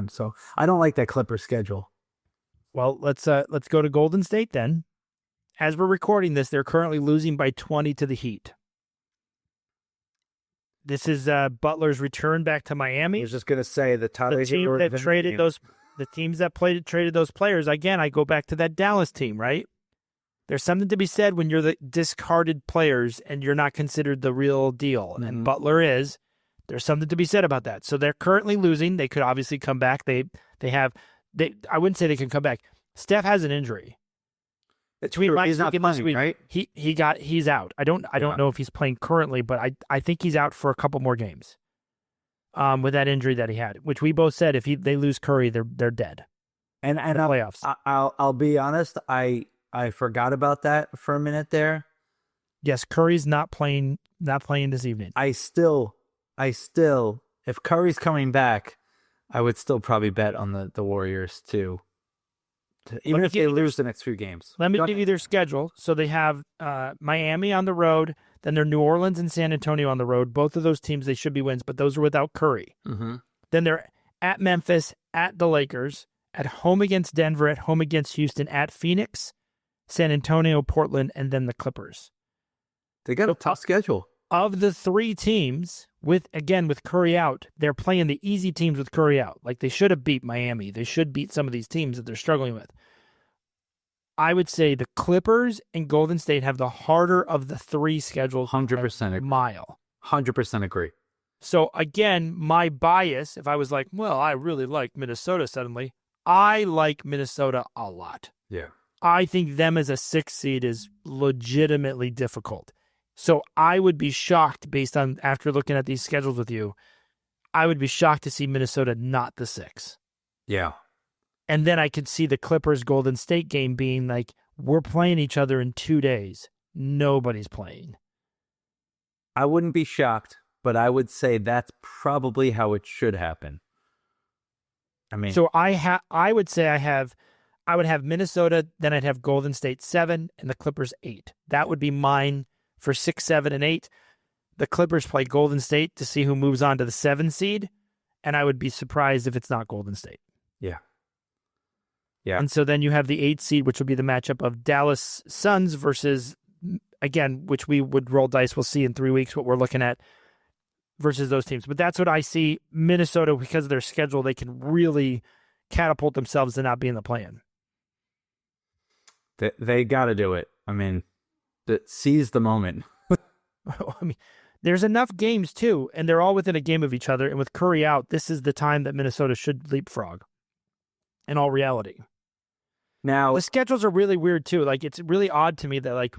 So I don't like that Clippers schedule. Well, let's go to Golden State then. As we're recording this, they're currently losing by 20 to the Heat. This is Butler's return back to Miami. I was just gonna say the team that traded the teams that traded those players. Again, I go back to that Dallas team, right? There's something to be said when you're the discarded players and you're not considered the real deal. Mm-hmm. And Butler is. There's something to be said about that. So they're currently losing. They could obviously come back. I wouldn't say they can come back. Steph has an injury. He's not playing, right? He's out. I don't know if he's playing currently, but I think he's out for a couple more games. With that injury that he had, which we both said if they lose Curry, they're dead. And playoffs. I'll be honest, I forgot about that for a minute there. Yes, Curry's not playing this evening. I still, if Curry's coming back, I would still probably bet on the Warriors too. Even if they lose the next few games. Let me give you their schedule. So they have Miami on the road, then they're New Orleans and San Antonio on the road. Both of those teams, they should be wins, but those are without Curry. Mm-hmm. Then they're at Memphis, at the Lakers, at home against Denver, at home against Houston, at Phoenix, San Antonio, Portland, and then the Clippers. They got a tough schedule. Of the three teams, with Curry out, they're playing the easy teams with Curry out. Like they should have beat Miami. They should beat some of these teams that they're struggling with. I would say the Clippers and Golden State have the harder of the three schedules. 100% mile. 100% agree. So again, my bias, if I was like, well, I really like Minnesota suddenly, I like Minnesota a lot. Yeah. I think them as a 6 seed is legitimately difficult. So I would be shocked based on, after looking at these schedules with you, I would be shocked to see Minnesota not the 6. Yeah. And then I could see the Clippers Golden State game being like, we're playing each other in 2 days. Nobody's playing. I wouldn't be shocked, but I would say that's probably how it should happen. I mean, so I would have Minnesota, then I'd have Golden State 7 and the Clippers 8. That would be mine for 6, 7, and 8. The Clippers play Golden State to see who moves on to the 7 seed, and I would be surprised if it's not Golden State. Yeah. Yeah. And so then you have the 8 seed, which would be the matchup of Dallas Suns versus, again, which we would roll dice. We'll see in 3 weeks what we're looking at versus those teams. But that's what I see. Minnesota, because of their schedule, they can really catapult themselves to not be in the play-in. They got to do it. I mean, seize the moment. I mean, there's enough games too, and they're all within a game of each other. And with Curry out, this is the time that Minnesota should leapfrog. In all reality, now the schedules are really weird too. Like it's really odd to me that like